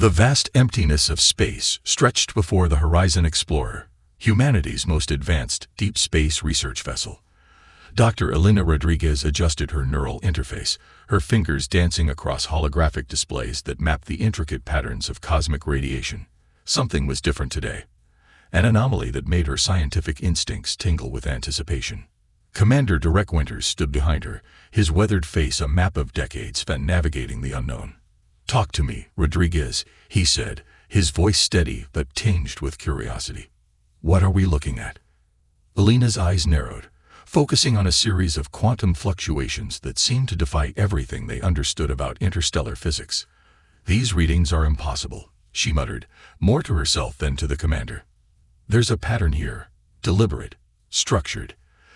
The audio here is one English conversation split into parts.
The vast emptiness of space stretched before the Horizon Explorer, humanity's most advanced deep space research vessel. Dr. Elena Rodriguez adjusted her neural interface, her fingers dancing across holographic displays that mapped the intricate patterns of cosmic radiation. Something was different today. An anomaly that made her scientific instincts tingle with anticipation. Commander Derek Winters stood behind her, his weathered face a map of decades spent navigating the unknown. "Talk to me, Rodriguez," he said, his voice steady but tinged with curiosity. "What are we looking at?" Elena's eyes narrowed, focusing on a series of quantum fluctuations that seemed to defy everything they understood about interstellar physics. "These readings are impossible," she muttered, more to herself than to the commander. "There's a pattern here, deliberate, structured.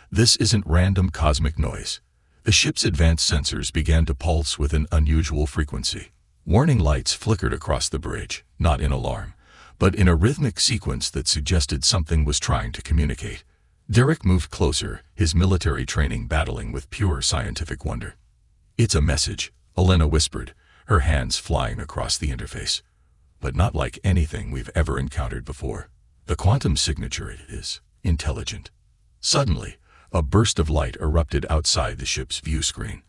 This isn't random cosmic noise." The ship's advanced sensors began to pulse with an unusual frequency. Warning lights flickered across the bridge, not in alarm, but in a rhythmic sequence that suggested something was trying to communicate. Derek moved closer, his military training battling with pure scientific wonder. "It's a message," Elena whispered, her hands flying across the interface. "But not like anything we've ever encountered before. The quantum signature is intelligent." Suddenly, a burst of light erupted outside the ship's view screen.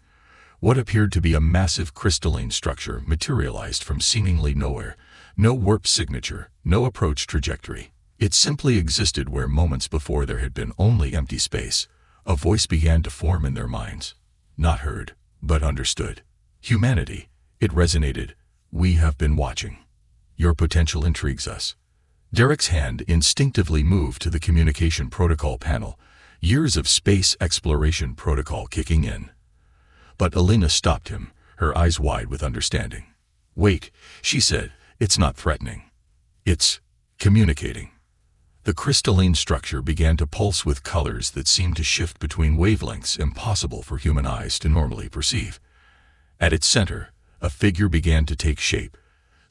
What appeared to be a massive crystalline structure materialized from seemingly nowhere. No warp signature, no approach trajectory. It simply existed where moments before there had been only empty space. A voice began to form in their minds. Not heard, but understood. "Humanity," it resonated. "We have been watching. Your potential intrigues us." Derek's hand instinctively moved to the communication protocol panel, years of space exploration protocol kicking in. But Elena stopped him, her eyes wide with understanding. "Wait," she said, "it's not threatening. It's communicating." The crystalline structure began to pulse with colors that seemed to shift between wavelengths impossible for human eyes to normally perceive. At its center, a figure began to take shape.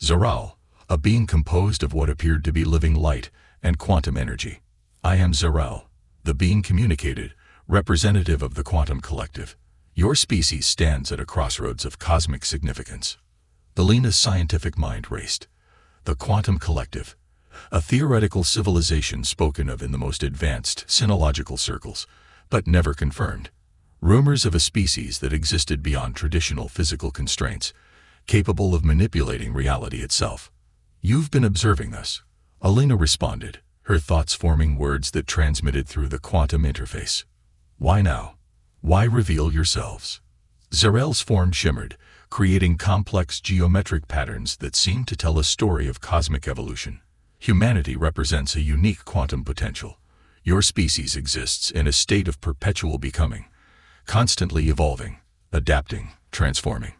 Zaral, a being composed of what appeared to be living light and quantum energy. "I am Zaral," the being communicated, representative of the quantum collective. "Your species stands at a crossroads of cosmic significance." Elena's scientific mind raced. The quantum collective, a theoretical civilization spoken of in the most advanced sinological circles, but never confirmed. Rumors of a species that existed beyond traditional physical constraints, capable of manipulating reality itself. "You've been observing us," Elena responded, her thoughts forming words that transmitted through the quantum interface. "Why now? Why reveal yourselves?" Zarel's form shimmered, creating complex geometric patterns that seemed to tell a story of cosmic evolution. "Humanity represents a unique quantum potential. Your species exists in a state of perpetual becoming, constantly evolving, adapting, transforming."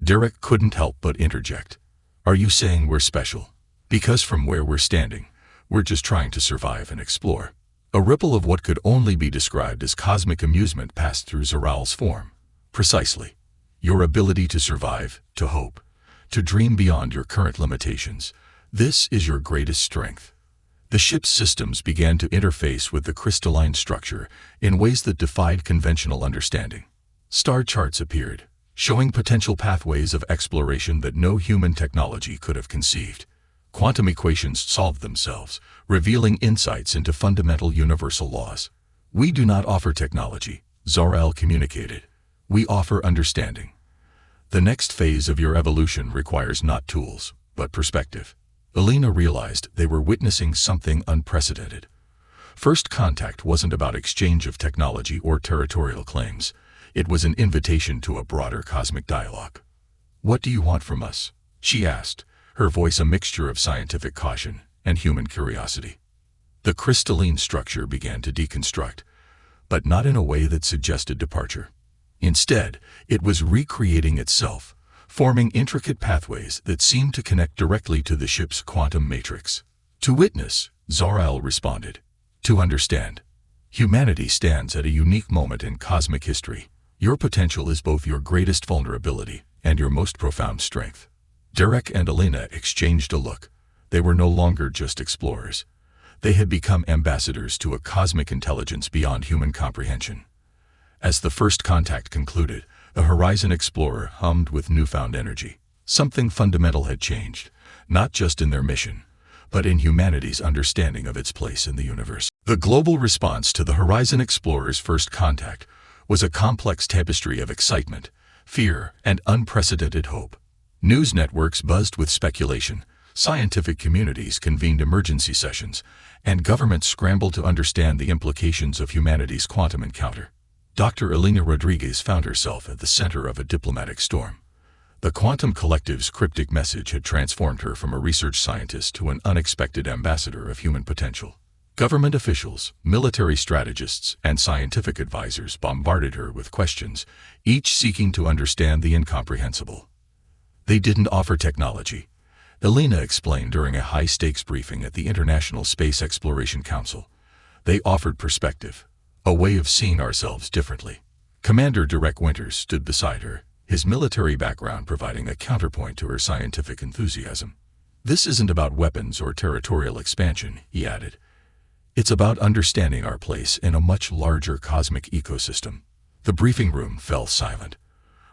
Derek couldn't help but interject. "Are you saying we're special? Because from where we're standing, we're just trying to survive and explore." A ripple of what could only be described as cosmic amusement passed through Zaral's form. "Precisely. Your ability to survive, to hope, to dream beyond your current limitations. This is your greatest strength." The ship's systems began to interface with the crystalline structure in ways that defied conventional understanding. Star charts appeared, showing potential pathways of exploration that no human technology could have conceived. Quantum equations solved themselves, revealing insights into fundamental universal laws. "We do not offer technology," Zaral communicated. "We offer understanding. The next phase of your evolution requires not tools, but perspective." Elena realized they were witnessing something unprecedented. First contact wasn't about exchange of technology or territorial claims. It was an invitation to a broader cosmic dialogue. "What do you want from us?" she asked, her voice a mixture of scientific caution and human curiosity. The crystalline structure began to deconstruct, but not in a way that suggested departure. Instead, it was recreating itself, forming intricate pathways that seemed to connect directly to the ship's quantum matrix. "To witness," Zaral responded. "To understand. Humanity stands at a unique moment in cosmic history. Your potential is both your greatest vulnerability and your most profound strength." Derek and Elena exchanged a look. They were no longer just explorers. They had become ambassadors to a cosmic intelligence beyond human comprehension. As the first contact concluded, the Horizon Explorer hummed with newfound energy. Something fundamental had changed, not just in their mission, but in humanity's understanding of its place in the universe. The global response to the Horizon Explorer's first contact was a complex tapestry of excitement, fear, and unprecedented hope. News networks buzzed with speculation, scientific communities convened emergency sessions, and governments scrambled to understand the implications of humanity's quantum encounter. Dr. Elena Rodriguez found herself at the center of a diplomatic storm. The quantum collective's cryptic message had transformed her from a research scientist to an unexpected ambassador of human potential. Government officials, military strategists, and scientific advisors bombarded her with questions, each seeking to understand the incomprehensible. They didn't offer technology, Elena explained during a high-stakes briefing at the International Space Exploration Council. They offered perspective, a way of seeing ourselves differently. Commander Derek Winters stood beside her, his military background providing a counterpoint to her scientific enthusiasm. "This isn't about weapons or territorial expansion," he added. "It's about understanding our place in a much larger cosmic ecosystem." The briefing room fell silent.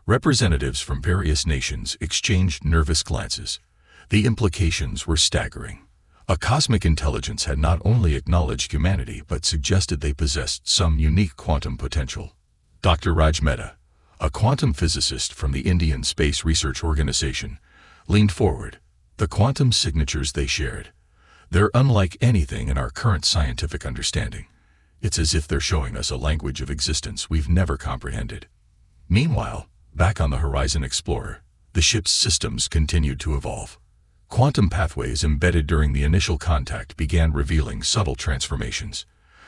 Representatives from various nations exchanged nervous glances. The implications were staggering. A cosmic intelligence had not only acknowledged humanity but suggested they possessed some unique quantum potential. Dr. Raj Mehta, a quantum physicist from the Indian Space Research Organization, leaned forward. "The quantum signatures they shared, they're unlike anything in our current scientific understanding. It's as if they're showing us a language of existence we've never comprehended." Meanwhile, back on the Horizon Explorer, the ship's systems continued to evolve. Quantum pathways embedded during the initial contact began revealing subtle transformations.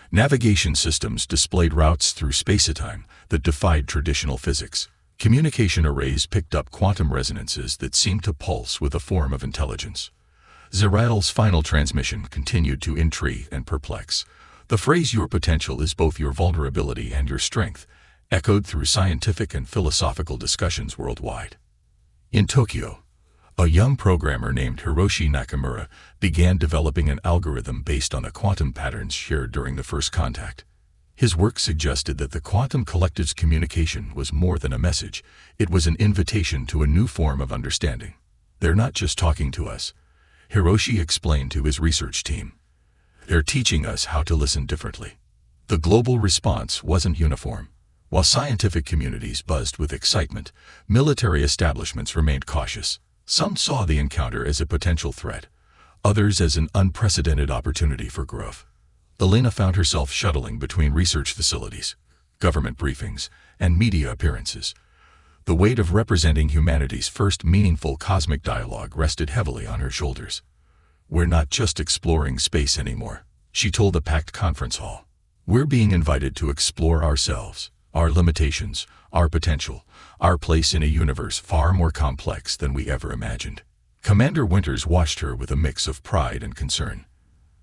Navigation systems displayed routes through space-time that defied traditional physics. Communication arrays picked up quantum resonances that seemed to pulse with a form of intelligence. Zeratl's final transmission continued to intrigue and perplex. The phrase "your potential is both your vulnerability and your strength" echoed through scientific and philosophical discussions worldwide. In Tokyo, a young programmer named Hiroshi Nakamura began developing an algorithm based on the quantum patterns shared during the first contact. His work suggested that the quantum collective's communication was more than a message, it was an invitation to a new form of understanding. "They're not just talking to us," Hiroshi explained to his research team. "They're teaching us how to listen differently." The global response wasn't uniform. While scientific communities buzzed with excitement, military establishments remained cautious. Some saw the encounter as a potential threat, others as an unprecedented opportunity for growth. Elena found herself shuttling between research facilities, government briefings, and media appearances. The weight of representing humanity's first meaningful cosmic dialogue rested heavily on her shoulders. "We're not just exploring space anymore," she told the packed conference hall. "We're being invited to explore ourselves, our limitations, our potential, our place in a universe far more complex than we ever imagined." Commander Winters watched her with a mix of pride and concern.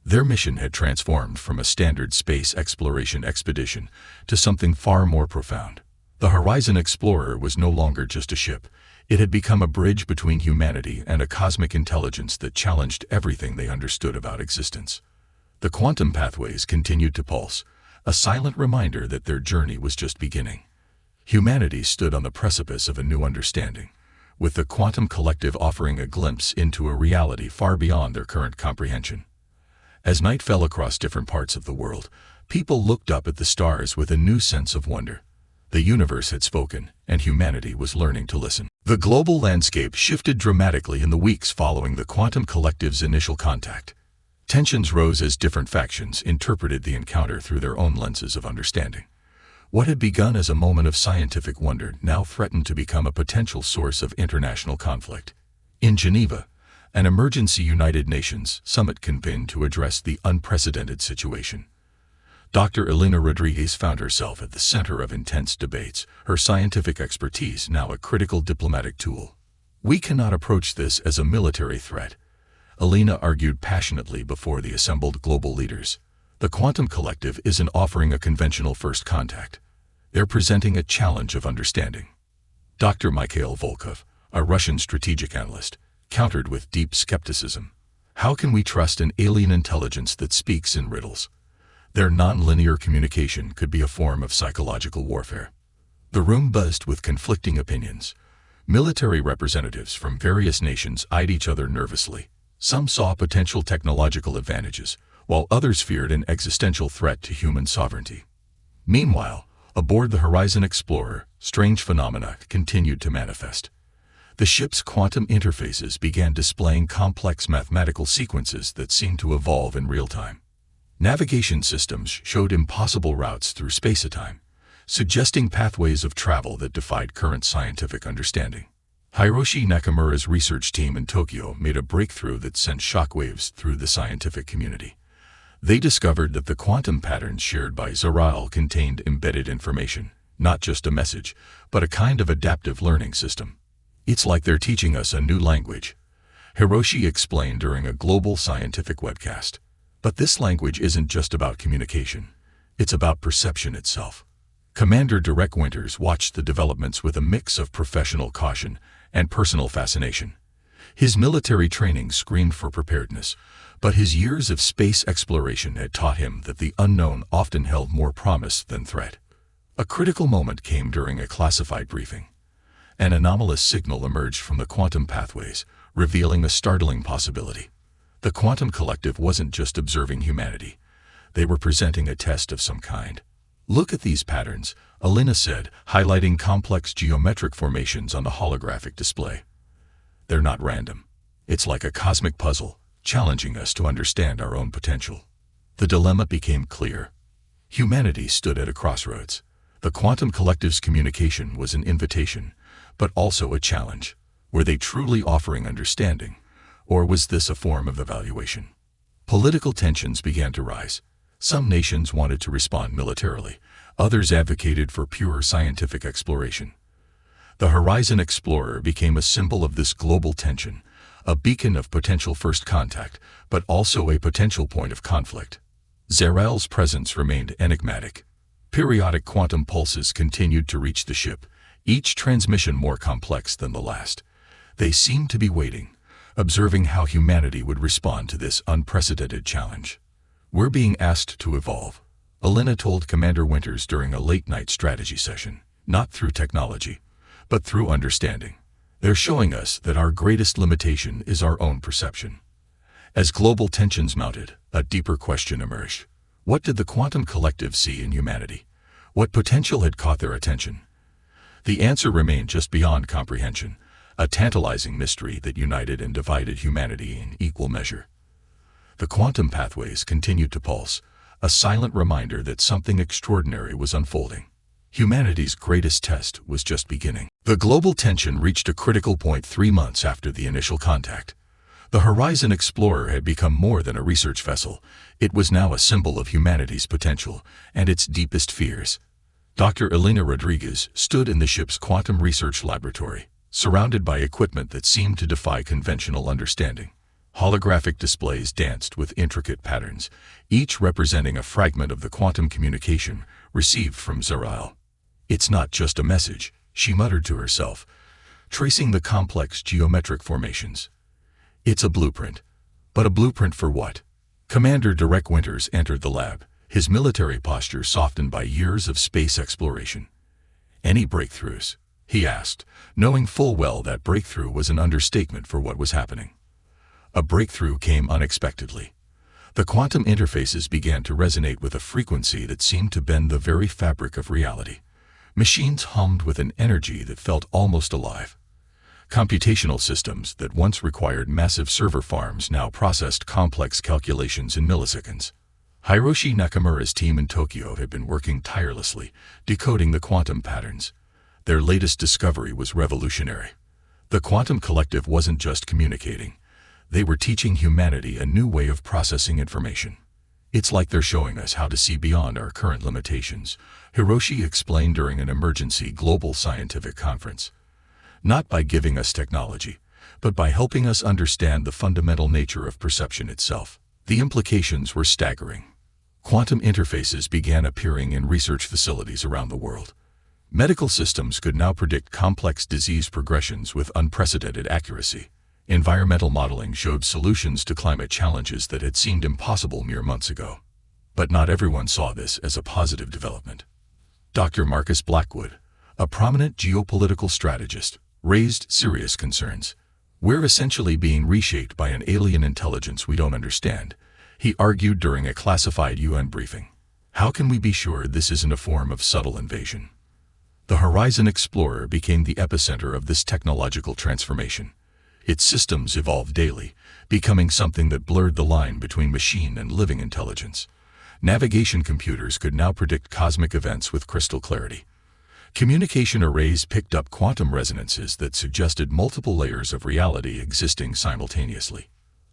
Their mission had transformed from a standard space exploration expedition to something far more profound. The Horizon Explorer was no longer just a ship. It had become a bridge between humanity and a cosmic intelligence that challenged everything they understood about existence. The quantum pathways continued to pulse, a silent reminder that their journey was just beginning. Humanity stood on the precipice of a new understanding, with the quantum collective offering a glimpse into a reality far beyond their current comprehension. As night fell across different parts of the world, people looked up at the stars with a new sense of wonder. The universe had spoken, and humanity was learning to listen. The global landscape shifted dramatically in the weeks following the quantum collective's initial contact. Tensions rose as different factions interpreted the encounter through their own lenses of understanding. What had begun as a moment of scientific wonder now threatened to become a potential source of international conflict. In Geneva, an emergency United Nations summit convened to address the unprecedented situation. Dr. Elena Rodriguez found herself at the center of intense debates, her scientific expertise now a critical diplomatic tool. "We cannot approach this as a military threat," Elena argued passionately before the assembled global leaders. "The quantum collective isn't offering a conventional first contact. They're presenting a challenge of understanding." Dr. Mikhail Volkov, a Russian strategic analyst, countered with deep skepticism. "How can we trust an alien intelligence that speaks in riddles? Their non-linear communication could be a form of psychological warfare." The room buzzed with conflicting opinions. Military representatives from various nations eyed each other nervously. Some saw potential technological advantages, while others feared an existential threat to human sovereignty. Meanwhile, aboard the Horizon Explorer, strange phenomena continued to manifest. The ship's quantum interfaces began displaying complex mathematical sequences that seemed to evolve in real time. Navigation systems showed impossible routes through space-time, suggesting pathways of travel that defied current scientific understanding. Hiroshi Nakamura's research team in Tokyo made a breakthrough that sent shockwaves through the scientific community. They discovered that the quantum patterns shared by Zarail contained embedded information, not just a message, but a kind of adaptive learning system. "It's like they're teaching us a new language," Hiroshi explained during a global scientific webcast. But this language isn't just about communication. It's about perception itself. Commander Derek Winters watched the developments with a mix of professional caution and personal fascination. His military training screamed for preparedness, but his years of space exploration had taught him that the unknown often held more promise than threat. A critical moment came during a classified briefing. An anomalous signal emerged from the quantum pathways, revealing a startling possibility. The quantum collective wasn't just observing humanity. They were presenting a test of some kind. "Look at these patterns," Alina said, highlighting complex geometric formations on the holographic display. "They're not random. It's like a cosmic puzzle, challenging us to understand our own potential." The dilemma became clear. Humanity stood at a crossroads. The quantum collective's communication was an invitation, but also a challenge. Were they truly offering understanding, or was this a form of evaluation? Political tensions began to rise. Some nations wanted to respond militarily. Others advocated for pure scientific exploration. The Horizon Explorer became a symbol of this global tension, a beacon of potential first contact, but also a potential point of conflict. Zarail's presence remained enigmatic. Periodic quantum pulses continued to reach the ship, each transmission more complex than the last. They seemed to be waiting, observing how humanity would respond to this unprecedented challenge. "We're being asked to evolve," Alina told Commander Winters during a late-night strategy session. "Not through technology, but through understanding. They're showing us that our greatest limitation is our own perception." As global tensions mounted, a deeper question emerged. What did the quantum collective see in humanity? What potential had caught their attention? The answer remained just beyond comprehension, a tantalizing mystery that united and divided humanity in equal measure. The quantum pathways continued to pulse, a silent reminder that something extraordinary was unfolding. Humanity's greatest test was just beginning. The global tension reached a critical point 3 months after the initial contact. The Horizon Explorer had become more than a research vessel. It was now a symbol of humanity's potential and its deepest fears. Dr. Elena Rodriguez stood in the ship's quantum research laboratory, surrounded by equipment that seemed to defy conventional understanding. Holographic displays danced with intricate patterns, each representing a fragment of the quantum communication received from Zarail. "It's not just a message," she muttered to herself, tracing the complex geometric formations. "It's a blueprint. But a blueprint for what?" Commander Derek Winters entered the lab, his military posture softened by years of space exploration. "Any breakthroughs?" he asked, knowing full well that breakthrough was an understatement for what was happening. A breakthrough came unexpectedly. The quantum interfaces began to resonate with a frequency that seemed to bend the very fabric of reality. Machines hummed with an energy that felt almost alive. Computational systems that once required massive server farms now processed complex calculations in milliseconds. Hiroshi Nakamura's team in Tokyo had been working tirelessly, decoding the quantum patterns. Their latest discovery was revolutionary. The quantum collective wasn't just communicating. They were teaching humanity a new way of processing information. "It's like they're showing us how to see beyond our current limitations," Hiroshi explained during an emergency global scientific conference. "Not by giving us technology, but by helping us understand the fundamental nature of perception itself." The implications were staggering. Quantum interfaces began appearing in research facilities around the world. Medical systems could now predict complex disease progressions with unprecedented accuracy. Environmental modeling showed solutions to climate challenges that had seemed impossible mere months ago. But not everyone saw this as a positive development. Dr. Marcus Blackwood, a prominent geopolitical strategist, raised serious concerns. We're essentially being reshaped by an alien intelligence we don't understand, he argued during a classified UN briefing. How can we be sure this isn't a form of subtle invasion? The Horizon Explorer became the epicenter of this technological transformation. Its systems evolved daily, becoming something that blurred the line between machine and living intelligence. Navigation computers could now predict cosmic events with crystal clarity. Communication arrays picked up quantum resonances that suggested multiple layers of reality existing simultaneously.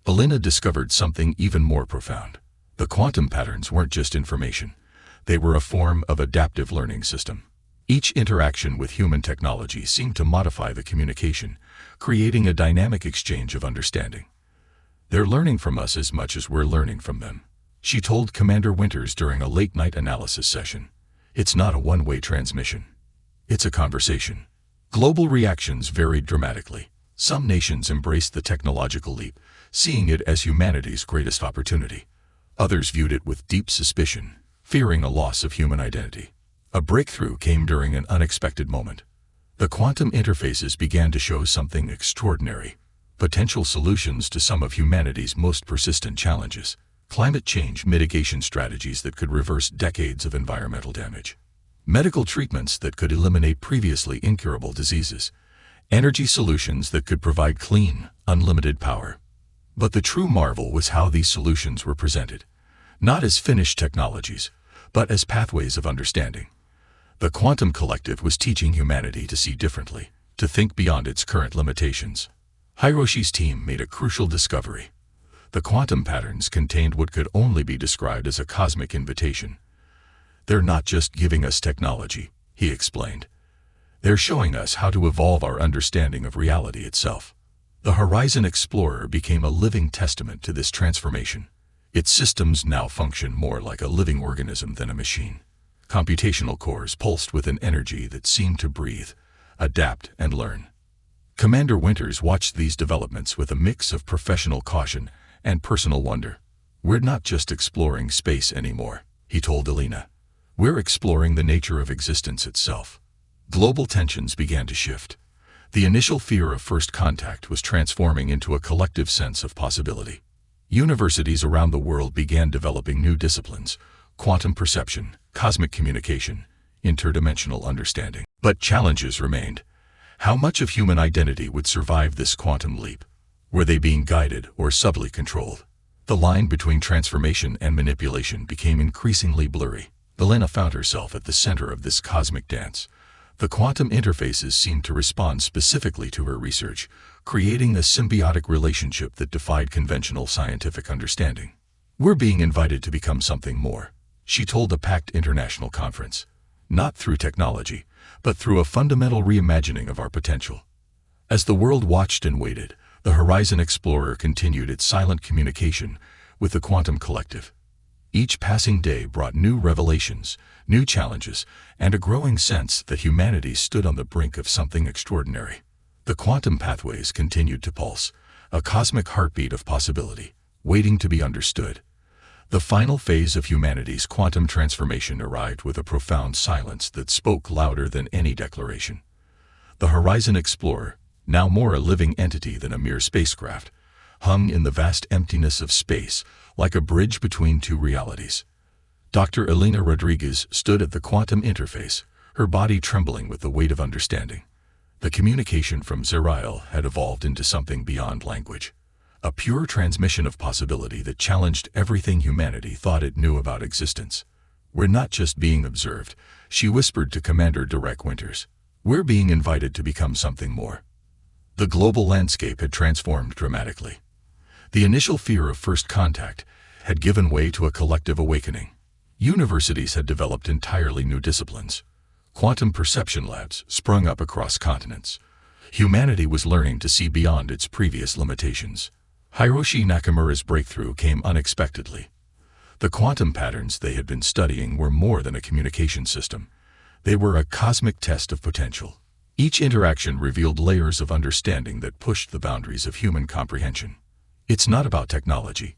Elena discovered something even more profound. The quantum patterns weren't just information. They were a form of adaptive learning system. Each interaction with human technology seemed to modify the communication, creating a dynamic exchange of understanding. They're learning from us as much as we're learning from them, she told Commander Winters during a late-night analysis session. It's not a one-way transmission. It's a conversation. Global reactions varied dramatically. Some nations embraced the technological leap, seeing it as humanity's greatest opportunity. Others viewed it with deep suspicion, fearing a loss of human identity. A breakthrough came during an unexpected moment. The quantum interfaces began to show something extraordinary, potential solutions to some of humanity's most persistent challenges, climate change mitigation strategies that could reverse decades of environmental damage, medical treatments that could eliminate previously incurable diseases, energy solutions that could provide clean, unlimited power. But the true marvel was how these solutions were presented, not as finished technologies, but as pathways of understanding. The quantum collective was teaching humanity to see differently, to think beyond its current limitations. Hiroshi's team made a crucial discovery. The quantum patterns contained what could only be described as a cosmic invitation. They're not just giving us technology, he explained. They're showing us how to evolve our understanding of reality itself. The Horizon Explorer became a living testament to this transformation. Its systems now function more like a living organism than a machine. Computational cores pulsed with an energy that seemed to breathe, adapt, and learn. Commander Winters watched these developments with a mix of professional caution and personal wonder. We're not just exploring space anymore, he told Elena. We're exploring the nature of existence itself. Global tensions began to shift. The initial fear of first contact was transforming into a collective sense of possibility. Universities around the world began developing new disciplines: quantum perception, cosmic communication, interdimensional understanding. But challenges remained. How much of human identity would survive this quantum leap? Were they being guided or subtly controlled? The line between transformation and manipulation became increasingly blurry. Elena found herself at the center of this cosmic dance. The quantum interfaces seemed to respond specifically to her research, creating a symbiotic relationship that defied conventional scientific understanding. We're being invited to become something more, she told a packed international conference. Not through technology, but through a fundamental reimagining of our potential. As the world watched and waited, the Horizon Explorer continued its silent communication with the quantum collective. Each passing day brought new revelations, new challenges, and a growing sense that humanity stood on the brink of something extraordinary. The quantum pathways continued to pulse, a cosmic heartbeat of possibility, waiting to be understood. The final phase of humanity's quantum transformation arrived with a profound silence that spoke louder than any declaration. The Horizon Explorer, now more a living entity than a mere spacecraft, hung in the vast emptiness of space like a bridge between two realities. Dr. Elena Rodriguez stood at the quantum interface, her body trembling with the weight of understanding. The communication from Zerail had evolved into something beyond language, a pure transmission of possibility that challenged everything humanity thought it knew about existence. We're not just being observed, she whispered to Commander Derek Winters. We're being invited to become something more. The global landscape had transformed dramatically. The initial fear of first contact had given way to a collective awakening. Universities had developed entirely new disciplines. Quantum perception labs sprung up across continents. Humanity was learning to see beyond its previous limitations. Hiroshi Nakamura's breakthrough came unexpectedly. The quantum patterns they had been studying were more than a communication system. They were a cosmic test of potential. Each interaction revealed layers of understanding that pushed the boundaries of human comprehension. It's not about technology,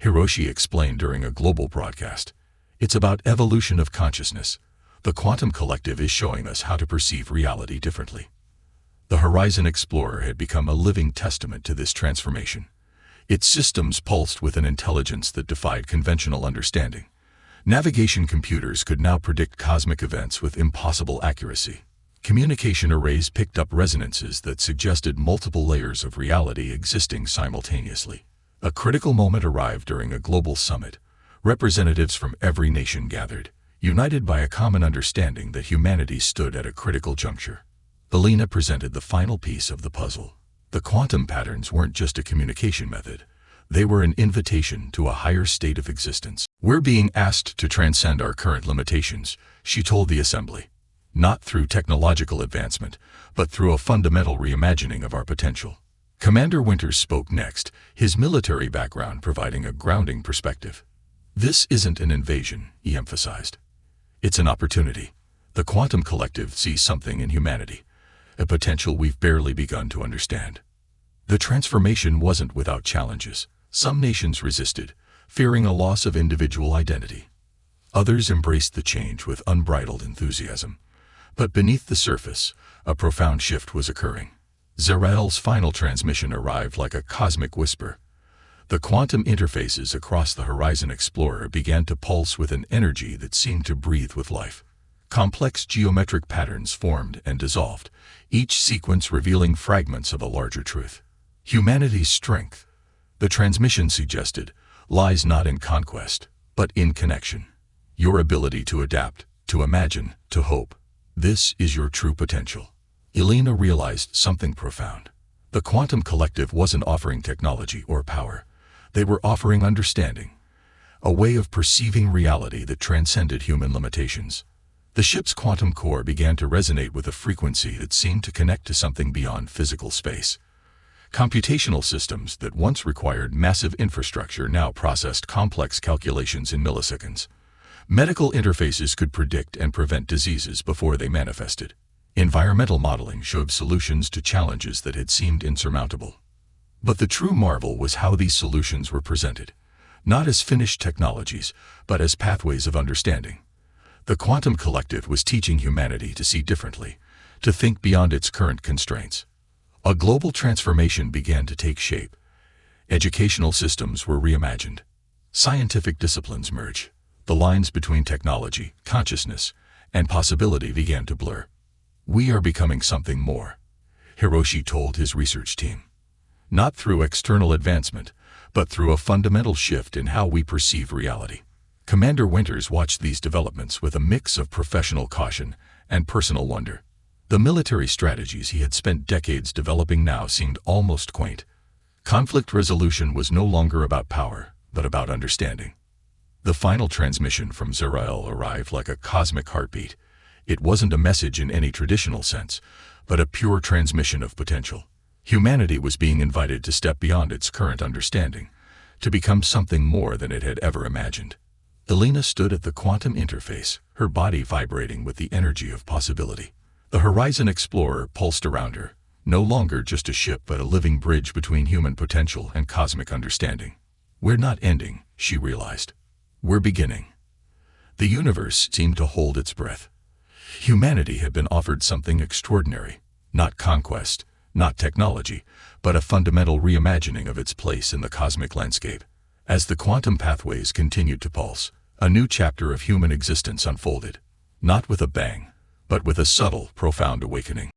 Hiroshi explained during a global broadcast. It's about evolution of consciousness. The quantum collective is showing us how to perceive reality differently. The Horizon Explorer had become a living testament to this transformation. Its systems pulsed with an intelligence that defied conventional understanding. Navigation computers could now predict cosmic events with impossible accuracy. Communication arrays picked up resonances that suggested multiple layers of reality existing simultaneously. A critical moment arrived during a global summit. Representatives from every nation gathered, united by a common understanding that humanity stood at a critical juncture. Elena presented the final piece of the puzzle. The quantum patterns weren't just a communication method. They were an invitation to a higher state of existence. "We're being asked to transcend our current limitations," she told the assembly. "Not through technological advancement, but through a fundamental reimagining of our potential." Commander Winters spoke next, his military background providing a grounding perspective. "This isn't an invasion," he emphasized. "It's an opportunity. The quantum collective sees something in humanity, a potential we've barely begun to understand." The transformation wasn't without challenges. Some nations resisted, fearing a loss of individual identity. Others embraced the change with unbridled enthusiasm. But beneath the surface, a profound shift was occurring. Zarael's final transmission arrived like a cosmic whisper. The quantum interfaces across the Horizon Explorer began to pulse with an energy that seemed to breathe with life. Complex geometric patterns formed and dissolved, each sequence revealing fragments of a larger truth. Humanity's strength, the transmission suggested, lies not in conquest, but in connection. Your ability to adapt, to imagine, to hope. This is your true potential. Elena realized something profound. The quantum collective wasn't offering technology or power. They were offering understanding, a way of perceiving reality that transcended human limitations. The ship's quantum core began to resonate with a frequency that seemed to connect to something beyond physical space. Computational systems that once required massive infrastructure now processed complex calculations in milliseconds. Medical interfaces could predict and prevent diseases before they manifested. Environmental modeling showed solutions to challenges that had seemed insurmountable. But the true marvel was how these solutions were presented, not as finished technologies, but as pathways of understanding. The quantum collective was teaching humanity to see differently, to think beyond its current constraints. A global transformation began to take shape. Educational systems were reimagined. Scientific disciplines merged. The lines between technology, consciousness, and possibility began to blur. "We are becoming something more," Hiroshi told his research team. "Not through external advancement, but through a fundamental shift in how we perceive reality." Commander Winters watched these developments with a mix of professional caution and personal wonder. The military strategies he had spent decades developing now seemed almost quaint. Conflict resolution was no longer about power, but about understanding. The final transmission from Zarael arrived like a cosmic heartbeat. It wasn't a message in any traditional sense, but a pure transmission of potential. Humanity was being invited to step beyond its current understanding, to become something more than it had ever imagined. Elena stood at the quantum interface, her body vibrating with the energy of possibility. The Horizon Explorer pulsed around her, no longer just a ship but a living bridge between human potential and cosmic understanding. "We're not ending," she realized. "We're beginning." The universe seemed to hold its breath. Humanity had been offered something extraordinary, not conquest, not technology, but a fundamental reimagining of its place in the cosmic landscape. As the quantum pathways continued to pulse, a new chapter of human existence unfolded, not with a bang, but with a subtle, profound awakening.